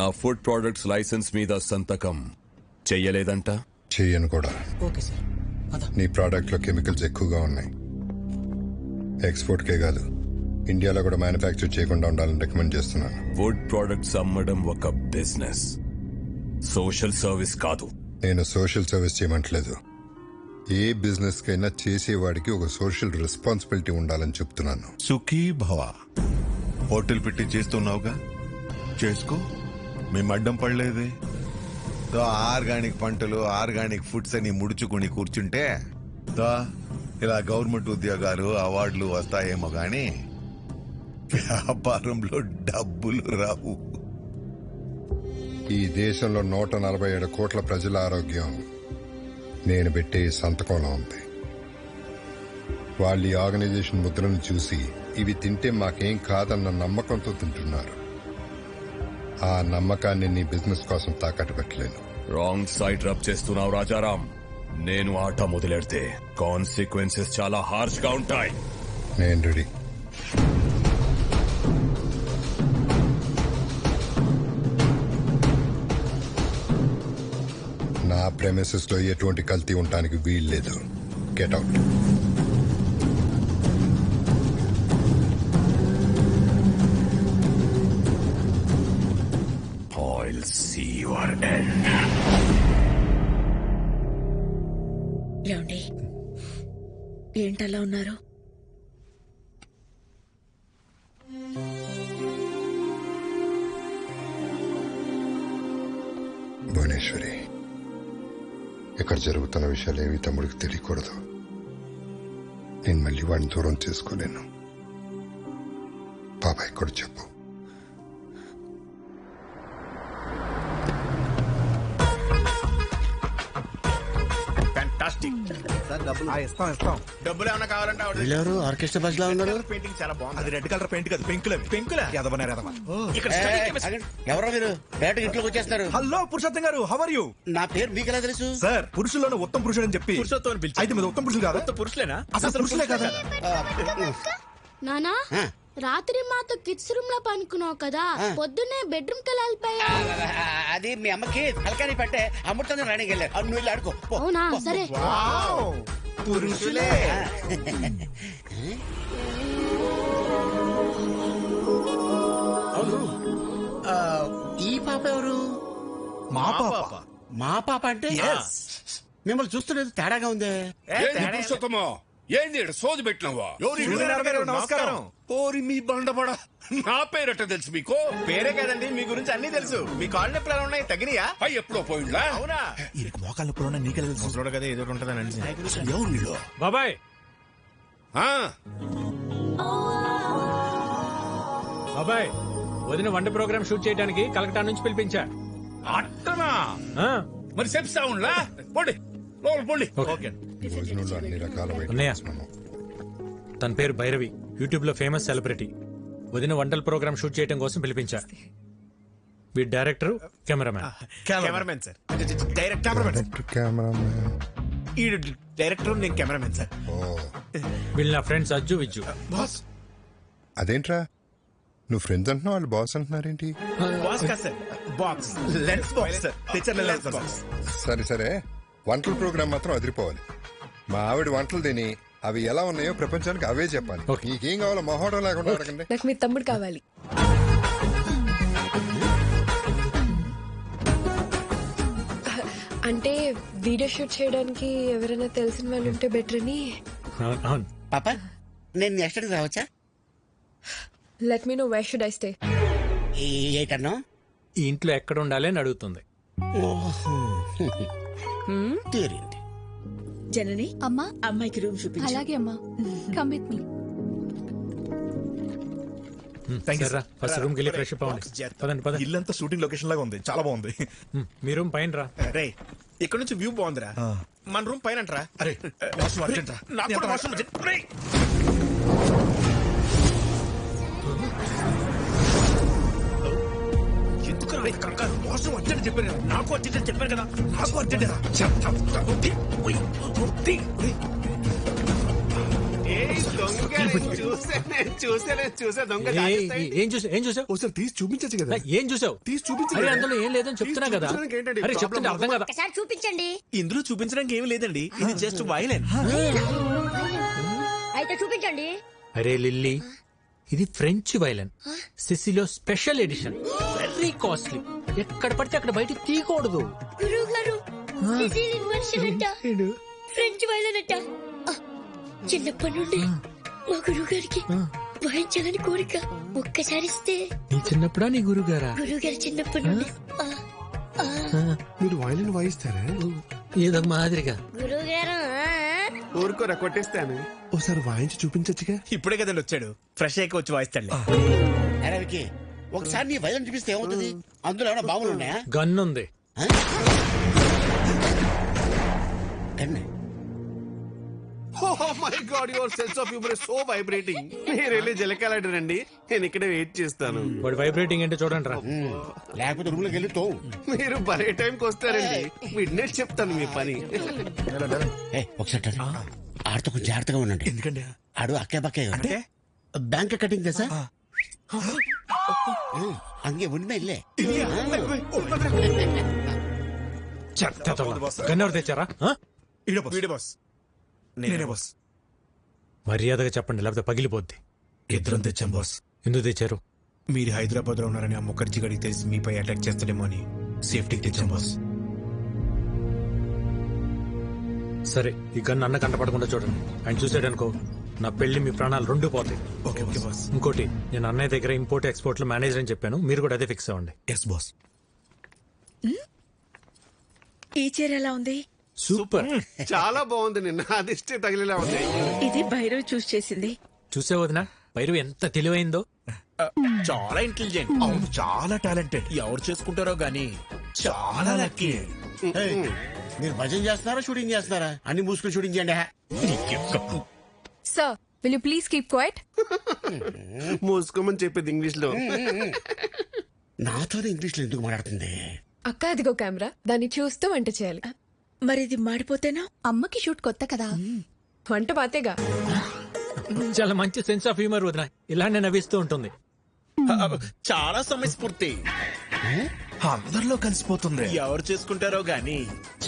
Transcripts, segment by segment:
నా food products licence మీద సంతకం చెయ్యలేదంట. చెయ్యను కూడా. Okay sir. నీ ప్రోడక్ట్ లో కెమికల్స్ ఎక్కువగా ఉన్నాయి. ఎక్స్పోర్ట్కే కాదు, ఇండియాలో కూడా మ్యానుఫ్యాక్చర్ చేయకుండా ఉండాలని రికమెండ్ చేస్తున్నాను. ఫుడ్ ప్రొడక్ట్స్ అమ్మడం ఒక బిజినెస్, సోషల్ సర్వీస్ కాదు. నేను సోషల్ సర్వీస్ చేయమంటలేదు. ఏ బిజినెస్ కైనా చేసేవాడికి ఒక సోషల్ రెస్పాన్సిబిలిటీ ఉండాలని చెప్తున్నాను. సుఖీ భవ. హోటల్ పెట్టి చేస్తున్నావుగా, చేసుకో. మేము అడ్డం పడలేదే. ఆర్గానిక్ పంటలు, ఆర్గానిక్ ఫుడ్స్ అని ముడుచుకుని కూర్చుంటే ఇలా గవర్నమెంట్ ఉద్యోగాలు, అవార్డులు వస్తాయేమో గాని వ్యాపారంలో డబ్బులు రావు. ఈ దేశంలో 147 కోట్ల ప్రజల ఆరోగ్యం నేను పెట్టే సంతకంలో ఉంది. వాళ్ళు ఈ ఆర్గనైజేషన్ ముద్రను చూసి ఇవి తింటే మాకేం కాదన్న నమ్మకంతో తింటున్నారు. ఆ నమ్మకాన్ని నీ బిజినెస్ కోసం తాకట్టు పెట్టలేను. రాంగ్ సైడ్ రబ్ చేస్తున్నావు రాజారాం. నేను ఆట మొదలెడితే కాన్సిక్వెన్సెస్ చాలా హార్ష్ గా ఉంటాయి. నేను రెడీ. నా ప్రెమిసెస్ లో ఎటువంటి కల్తీ ఉండటానికి వీల్లేదు. Get out. I'll see your end. ఏమండి, ఏంటలా ఉన్నారు? భువనేశ్వరి, ఇక్కడ జరుగుతున్న విషయాలు ఏవి తమ్ముడికి తెలియకూడదు. నేను మళ్ళీ వాడిని దూరం చేసుకోలేను. బాబాయ్ కూడా చెప్పు. డబ్బులు ఏమన్నా కావాలంటే ఆర్కెస్ట్రా బస్ లో ఉన్నారు. పెయింటింగ్ చాలా బాగుంది. అది రెడ్ కలర్ పెయింట్ కదా, పెంకులా ఎవరో మీరు డైరెక్ట్ ఇంట్లోకి వచ్చేస్తారు. హలో పురుషోత్తం గారు, హౌ ఆర్ యూ? నా పేరు మీకు ఎలా తెలుసు? సార్, పురుషుల్లోనే ఉత్తమ పురుషుడు అని చెప్పి పురుషోత్తం పిలిచి. అయితే మీరు ఉత్తమ పురుషులు కాదా? పురుషులేనా? అసలు పురుషులే కదా? నానా, రాత్రి మాతో కిడ్స్ రూమ్ లో పనుకున్నావు కదా, పొద్దున్నే బెడ్రూమ్ కి వెళ్ళిపోయా. అది మీ అమ్మకి తలకాని పట్టే అమృతంగా రాణికి వెళ్ళారు. నువ్వు వెళ్ళి ఆడుకో. అవునా? సరే. పురుషులే. అవును, ఈ పాప ఎవరు? మా పాప. మా పాప అంటే మిమ్మల్ని చూస్తున్నది తేడాగా ఉందే. పురుషోత్తమో, ఏంది సోది పెట్టినవా? నమస్కారం. ఓరి మీ బండబడ, నా పేరట తెలుసు మీకు? పేరే కదండి, మీ గురించి అన్ని తెలుసు. మీ కాళ్ళు నొప్పులు ఎలా ఉన్నాయి, తగినయా? అయ్యి ఎప్పుడో పోయిండ్లా? అవునా? వీరికి మోకాళ్ళ నొప్పులు నీకెలా తెలుసు? ముసలోడు కదా, ఏదో ఉంటదని. ఎవరు వీళ్ళు? బాబాయ్, ఆ, బాబాయ్, వదిన వంట ప్రోగ్రామ్ షూట్ చేయడానికి కలకటా నుంచి పిలిపించా. అట్టనా? ఆ, మరి చెప్తా ఉండ్లా? పోండి లోపల పోండి. ఓకే. భోజనంలో అన్ని రకాల అన్నయ్య. వైటమిన్స్. తన పేరు భైరవి, యూట్యూబ్ లో ఫేమస్ సెలబ్రిటీ. వదిన వంటల ప్రోగ్రామ్ షూట్ చేయడం కోసం పిలిపించా. వీడి director, cameraman. Cameramen sir. Direct cameramen. Cameraman. ఈ డైరెక్టర్, నేను కెమెరామెన్ సార్. ఓ, వీళ్ళు నా ఫ్రెండ్స్ అజ్జు, విజ్జు. బాస్. అదేంట్రా నువ్వు ఫ్రెండ్స్ అంటున్నావు, వాళ్ళు బాస్ అంటున్నారేంటి? బాస్ కాదు sir, box. Lens box sir. Teacher lens box. సరే సరే, వంటల ప్రోగ్రామ్ మాత్రం అదిరిపోవాలి. మా ఆవిడ వంటలు తిని అవి ఎలా ఉన్నాయో ప్రపంచానికి అవే చెప్పాలి. ఓకే. నీకేం కావాలో మొహోటం లేకుండా అడగండి. నాకు మీ తమ్ముడు కావాలి. అంటే వీడియో షూట్ చేయడానికి ఎవరైనా తెలిసిన వాళ్ళు ఉంటే బెటర్ అని. అవును. పాప, నేను నెక్స్ట్ అడిగి రావచ్చా? Let me know where should I stay. ఏటన్నా? ఈ ఇంట్లో ఎక్కడ ఉండాలి అని అడుగుతుంది. తీరింది. జనని, అమ్మా, అమ్మాయికి రూమ్ చూపించు. అలాగే అమ్మా. Come with me. First room కి వెళ్ళి ఫ్రెష్ అప్ అవ్వండి. పదండి పదండి. ఇల్లంతా షూటింగ్ లొకేషన్ లాగా ఉంది, చాలా బాగుంది. మీ రూమ్ పైన రా. రే, ఇక్కడ నుంచి వ్యూ బాగుందిరా. మన రూమ్ పైన అంటరా? అరే వాష్రూమ్ అర్జెంట్ రా. నాకు కూడా వాష్రూమ్ అర్జెంట్. రేయ్. ఎందుకు రా కంగారు? వాష్రూమ్ అర్జెంట్ చెప్పాను కదా. నాకు అర్జెంట్ చెప్పాను కదా. నాకు అర్జెంట్ రా. చూసే దొంగ ఏం చూసావు ఒకసారి తీసి చూపించచ్చు కదా. ఏం చూసావు తీసి చూపించు అరే అందులో ఏం లేదని చెప్తున్నా కదా. ఏంటండి అరే చెప్తుంటే అర్థం కదా. ఒకసారి చూపించండి. ఇందులో చూపించడానికి ఏమీ లేదండి, ఇది జస్ట్ వైలెన్. అయితే చూపించండి. అరే లిల్లీ, ఇది ఫ్రెంచ్ వైలన్, సిసిలో స్పెషల్ ఎడిషన్, వెరీ కాస్ట్లీ. ఎక్కడ పడితే అక్కడ బయట తీయకూడదు. గురువు గారు, సిసిలియన్ వర్షన్ అంట, ఫ్రెంచ్ వైలన్ అంట. చిన్నప్పటి నుండి మా గురువు గారికి వాయించాలని కోరిక. ఒక్కసారి ఇస్తే. నీ చిన్నప్పుడా నీ గురుగారా? గురువు గారు చిన్నప్పటి నుండి. మీరు వైలిన్ వాయిస్తారా? ఏదో మాదిరిగా. గురువు గారు ఊరుకోరా కొట్టేస్తాను. ఒకసారి వాయించి చూపించచ్చుగా. ఇప్పుడే కదండి వచ్చాడు, ఫ్రెష్ అయ్యి వచ్చి వాయిస్తాడులే. అరే వికీ, ఒకసారి నీ వైద్యం చూపిస్తే ఏమవుతుంది? అందులో ఏమైనా బాగులు ఉన్నాయా? గన్ ఉంది. కన్నే. Oh my God, your sense of humor is so vibrating. మీరు వెళ్ళి జలకాలండి, నేను ఇక్కడే వెయిట్ చేస్తాను. వాడు వైబ్రేటింగ్ అంటే చూడండి రా. లేకపోతే రూమ్ లోకి వెళ్ళి తో. మీరు భలే టైంకి వస్తారండి. మిడ్నైట్ చెప్తాను మీ పని. ఒకసారి ఆడితో కొంచెం జాగ్రత్తగా ఉండండి. ఎందుకండి? ఆడు అక్కే బక్కే అంటే బ్యాంక్ కటింగ్ కదా అంగే ఉన్నా ఇల్లే. గన్ ఎవరు తెచ్చారా? వీడే బాస్, నేనే బాస్. మర్యాదగా చెప్పండి, లేకపోతే పగిలిపోద్ది. ఇద్దరం తెచ్చాం బాస్. ఎందుకు తెచ్చారు? మీరు హైదరాబాద్ లో ఉన్నారని ఆ ముఖర్జీ గడికి తెలిసి మీపై అటాక్ చేస్తాడేమో అని సేఫ్టీకి తెచ్చాం బాస్. సరే, ఈ గన్ అన్న కంటపడకుండా చూడండి. ఆయన చూసాడనుకో, నా పెళ్లి మీ ప్రాణాలు రెండు పోతాయి. Okay okay boss. ఇంకోటి, నేను అన్నయ్య దగ్గర ఇంపోర్ట్ ఎక్స్పోర్ట్ లో మేనేజర్ అని చెప్పాను, మీరు కూడా అదే ఫిక్స్ అవ్వండి. Yes boss. ఈ చీర ఎలా ఉంది? సూపర్. చాలా బాగుంది. నిన్న అదిష్టే తగిలేలా ఉంది. ఇది భైరవ్ చూస్ చేసింది. చూసే వదినా, భైరవ్ ఎంత తెలివైందో. చాలా ఇంటెలిజెంట్. అవును, చాలా టాలెంటెడ్. ఎవరు చేసుకుంటారో గానీ చాలా లక్కీ. మీరు భజన చేస్తున్నారా, షూటింగ్ చేస్తున్నారా? అన్ని మూసుకుని షూటింగ్ చేయండి. Sir, will you please keep quiet? మూసుకోమని చెప్పేది ఇంగ్లీష్ లో. నాతోనే ఇంగ్లీష్ లో ఎందుకు మాట్లాడుతుంది? అక్క, అదిగో కెమెరా, దాన్ని చూస్తూ వంట చేయాలి. మరి ఇది మాడిపోతేనా? అమ్మకి షూట్ కొత్త కదా. వంట పాతేగా. చాలా మంచి సెన్స్ ఆఫ్ హ్యూమర్ వదినా, ఇలానే నవ్విస్తూ ఉంటుంది. చాలా సమయస్ఫూర్తి. అందరిలో కలిసిపోతుంది. ఎవరు చేసుకుంటారో గానీ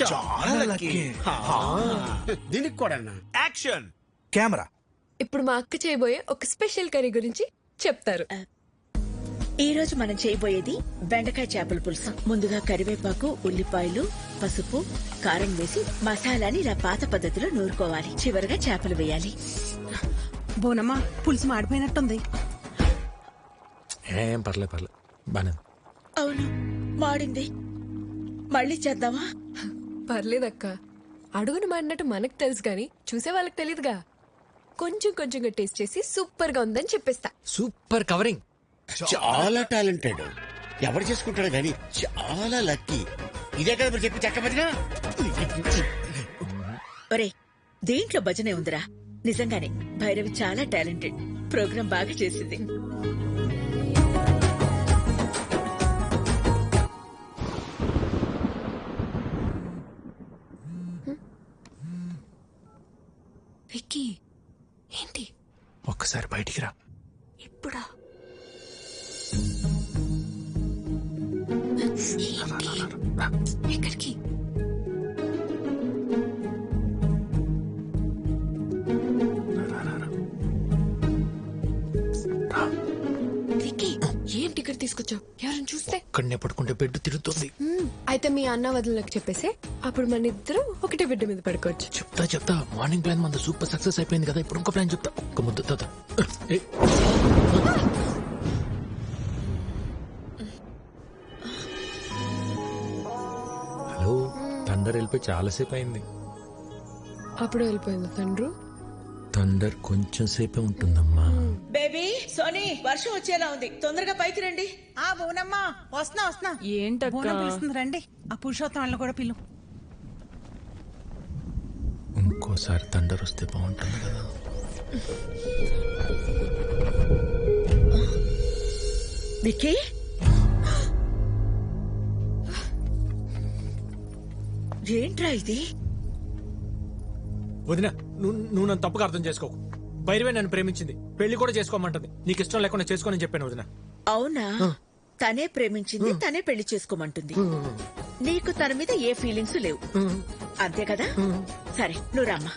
చాలా లక్కీ. దీనికి కూడా యాక్షన్. కెమెరా. ఇప్పుడు మా అక్క చేయబోయే ఒక స్పెషల్ కర్రీ గురించి చెప్తారు. ఈ రోజు మనం చేయబోయేది బెండకాయ చేపల పులుసు. ముందుగా కరివేపాకు, ఉల్లిపాయలు, పసుపు, కారం వేసి మసాలాని ఇలా పాత పద్ధతిలో నూరుకోవాలి. చివరగా చేపలు వేయాలి. బోనమ్మా, పులుసు మాడిపోయినట్టుంది. ఏం పర్లే బానే. అవును, మాడింది. మళ్ళీ చేద్దామా? పర్లేదక్క, అడుగును మాడినట్టు మనకు తెలుసు గాని చూసే వాళ్ళకి తెలియదుగా. కొంచెం కొంచెంగా టేస్ట్ చేసి సూపర్ గా ఉందని చెప్పేస్తా. Super covering. చాలా టాలెంటెడ్. ఎవరు చేసుకుంటాడు కానీ చాలా లక్కీ. ఇదే కదా మీరు చెప్పి చక్కబడినా. ఒరే, దేంట్లో భజనే ఉందిరా. నిజంగానే భైరవి చాలా టాలెంటెడ్. ప్రోగ్రాం బాగా చేసింది. విక్కీ, ఏంటి? ఒక్కసారి బయటికి రా. ఇప్పుడా? ఎక్కడికి? విక్కీ, ఏం టికెట్ తీసుకొచ్చావు? ఎవరైనా చూస్తే? ఇక్కడనే పడుకుంటే బెడ్ తిరుగుతుంది. అయితే మీ అన్న వదినలకు చెప్పేసి అప్పుడు మన ఇద్దరం ఒకటే బిడ్డ మీద పడుకోవచ్చు. చెప్తా. మార్నింగ్ ప్లాన్ మన సూపర్ సక్సెస్ అయిపోయింది కదా, ఇప్పుడు ఇంకో ప్లాన్ చెప్తా. ఒక ముద్ద తాత. హలో, థండర్ వెళ్ళిపోయి చాలాసేపు అయింది. అప్పుడు వెళ్ళిపోయింది తండ్రు. థండర్ కొంచెం సేపే ఉంటుందమ్మా. బేబీ, సోనీ, వర్షం వచ్చేలా ఉంది. తొందరగా పైకి రండి. ఆ బోనమ్మా, వస్తున్నా. ఏంటో పిలుస్తుంది, రండి. ఆ పురుషోత్తం వాళ్ళని కూడా పిలు. ఇంకోసారి థండర్ వస్తే బాగుంటుంది కదా. విక్కీ, ఏంట్రా ఇది? వదినా, నువ్వు నన్ను తప్పుగా అర్థం చేసుకోకు. భైరవే నన్ను ప్రేమించింది, పెళ్లి కూడా చేసుకోమంటది. నీకు ఇష్టం లేకుండా చేసుకోనని చెప్పాను వదిన. అవునా? తనే ప్రేమించింది, తనే పెళ్లి చేసుకోమంటుంది. నీకు తన మీద ఏ ఫీలింగ్స్ లేవు అంతే కదా? సరే నువ్వు రామ్మా.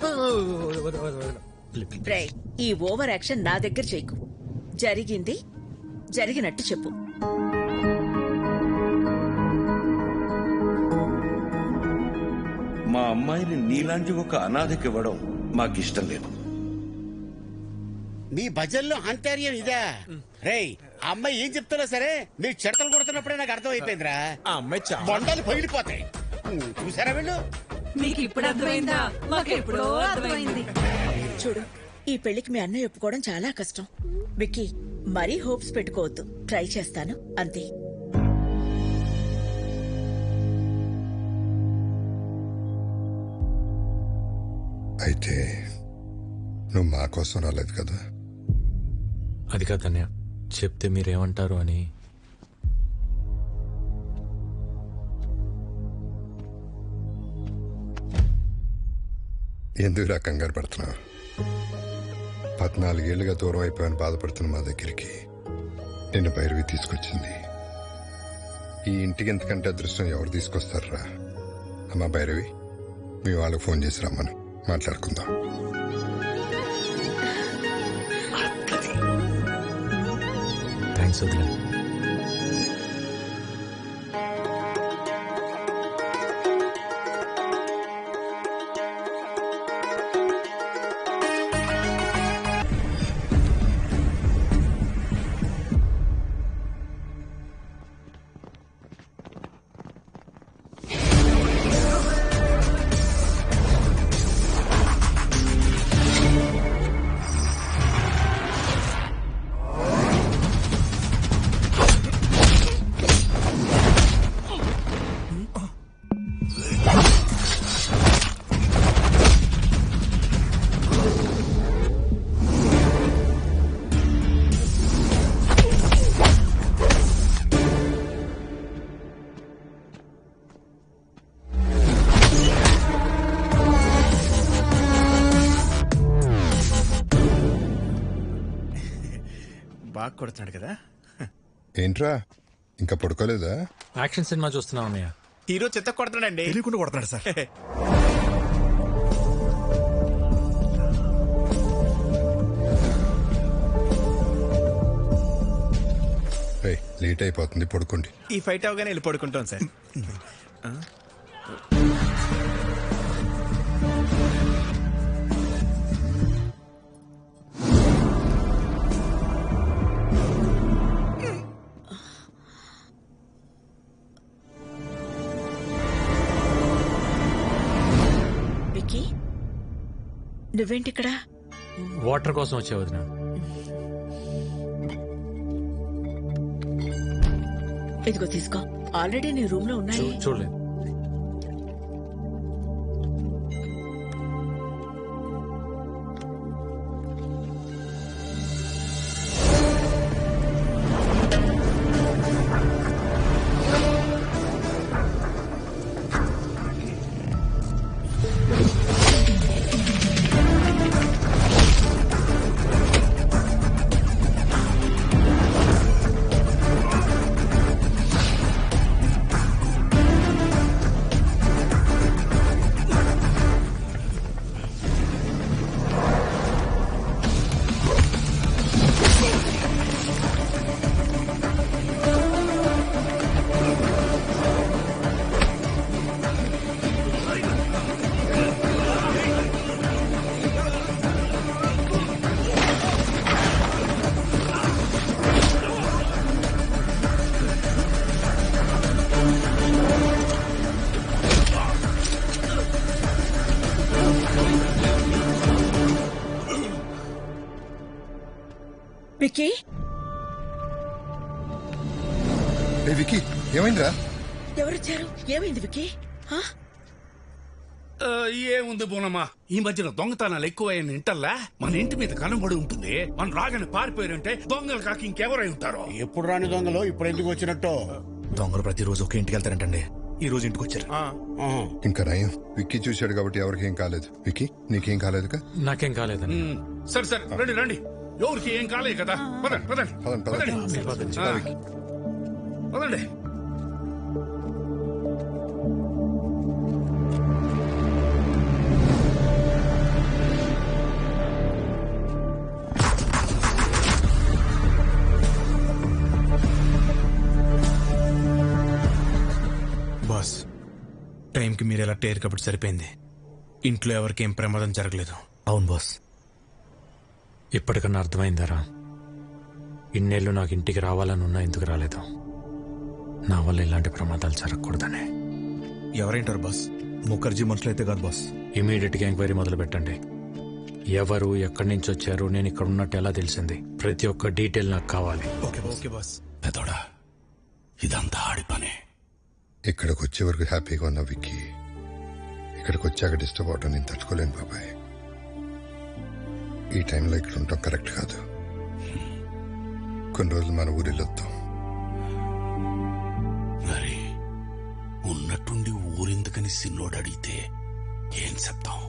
రేయ్, ఈ ఓవర్ యాక్షన్ నా దగ్గర చేయకు. జరిగింది జరిగినట్టు చెప్పు. మా అమ్మాయిని నీలాంటి ఒక అనాథకి ఇవ్వడం మాకిష్టం లేదు. మీ భజన్లో ఆంతర్యం ఇదా? రేయ్, ఆ అమ్మాయి ఏం చెప్తున్నా సరే మీరు చెడతలు కొడుతున్నప్పుడే నాకు అర్థం అయిపోయిందిరా. ఆ అమ్మాయి చాలా బొండాలు పగిలిపోతాయి. చూసారా వీళ్ళు? మీకు ఇప్పుడు అర్థమైందా? మాకు ఎప్పుడో అర్థమైంది. చూడు, ఈ పెళ్లికి మీ అన్నయ్య ఒప్పుకోవడం చాలా కష్టం. విక్కీ, మరీ హోప్స్ పెట్టుకోవద్దు. ట్రై చేస్తాను అంతే. అయితే నువ్వు మా కోసం రాలేదు కదా? అది కాదన్నయ్య, చెప్తే మీరేమంటారు అని. ఎందుకు కంగారు పడుతున్నావు? 14 ఏళ్లుగా దూరం అయిపోయాను బాధపడుతున్న మా దగ్గరికి నిన్ను భైరవి తీసుకొచ్చింది. ఈ ఇంటికి ఎంతకంటే అదృష్టం ఎవరు తీసుకొస్తారా? అమ్మా భైరవి, మీ వాళ్ళకి ఫోన్ చేసి రమ్మను, మాట్లాడుకుందాం. థ్యాంక్స్ వదిన. బాగా కొడుతున్నాడు కదా. ఏంట్రా ఇంకా పడుకోలేదా? యాక్షన్ సినిమా చూస్తున్నాం అన్నయ్య. హీరో చెత్త కొడుతున్నాడండి. తెలియకుండా కొడుతున్నాడు సార్. లేట్ అయిపోతుంది, పడుకోండి. ఈ ఫైట్ అవగానే వెళ్ళి పడుకుంటాం సార్. విక్కీ, నువ్వేంటిక్కడ? వాటర్ కోసం వచ్చే వదిన. ఇదిగో తీసుకో, ఆల్రెడీ నీ రూమ్ లో ఉన్నాయి. చూడలేదు. విక్కీ, విక్కీ ఏమైందిరా? ఎవరొచ్చారు? ఏమైంది విక్కీ? ఏముంది బోనమ్మా, ఈ మధ్యన దొంగతనాలు ఎక్కువైన ఇంటల్లా మన ఇంటి మీద కనబడి ఉంటుంది. మనం రాగానే పారిపోయారంటే దొంగలు కాక ఇంకెవరై ఉంటారో. ఎప్పుడు రాని దొంగలు ఇప్పుడు ఎందుకు వచ్చినట్టు? దొంగలు ప్రతిరోజు ఒక ఇంటికి వెళ్తారంటండి. ఈ రోజు ఇంటికి వచ్చారు. ఇంకా నయం, విక్కీ చూశాడు కాబట్టి ఎవరికి ఏం కాలేదు. విక్కీ నీకేం కాలేదుగా? నాకేం కాలేదని. సరే సరే రండి రండి, ఎవరికి ఏం కాలేదు కదా. పదండి పదండి పదండి, పదండి. ఆ. పదండి. బాస్, టైంకి మీరు ఎలా టేర్ కాబట్టి సరిపోయింది. ఇంట్లో ఎవరికి ఏం ప్రమాదం జరగలేదు. అవును బాస్. ఇప్పటికన్నా అర్థమైందారా? ఇన్నేళ్ళు నాకు ఇంటికి రావాలని ఉన్నా ఎందుకు రాలేదు? నా వల్ల ఇలాంటి ప్రమాదాలు జరగకూడదని. ఎవరైంటారు బాస్? ముఖర్జీ మనుషులు అయితే కాదు బాస్. ఇమీడియట్ గా ఎంక్వైరీ మొదలు పెట్టండి. ఎవరు, ఎక్కడి నుంచి వచ్చారు, నేను ఇక్కడ ఉన్నట్టు ఎలా తెలిసింది, ప్రతి ఒక్క డీటెయిల్ నాకు కావాలి. Okay boss. పెదోడా, ఇదంతా ఆడి పనే. ఇక్కడికి వచ్చే వరకు హ్యాపీగా ఉన్నా విక్కీ, ఇక్కడికి వచ్చాక డిస్టర్బ్ అవటం నేను తట్టుకోలేను బాబాయ్. ఈ టైంలో ఇక్కడ ఉంటాం కరెక్ట్ కాదు. కొన్ని రోజులు మన ఊరు వెళ్ళొద్దాం. మరి ఉన్నట్టుండి ఊరెందుకని సిన్నోడు అడిగితే ఏం చెప్తాం?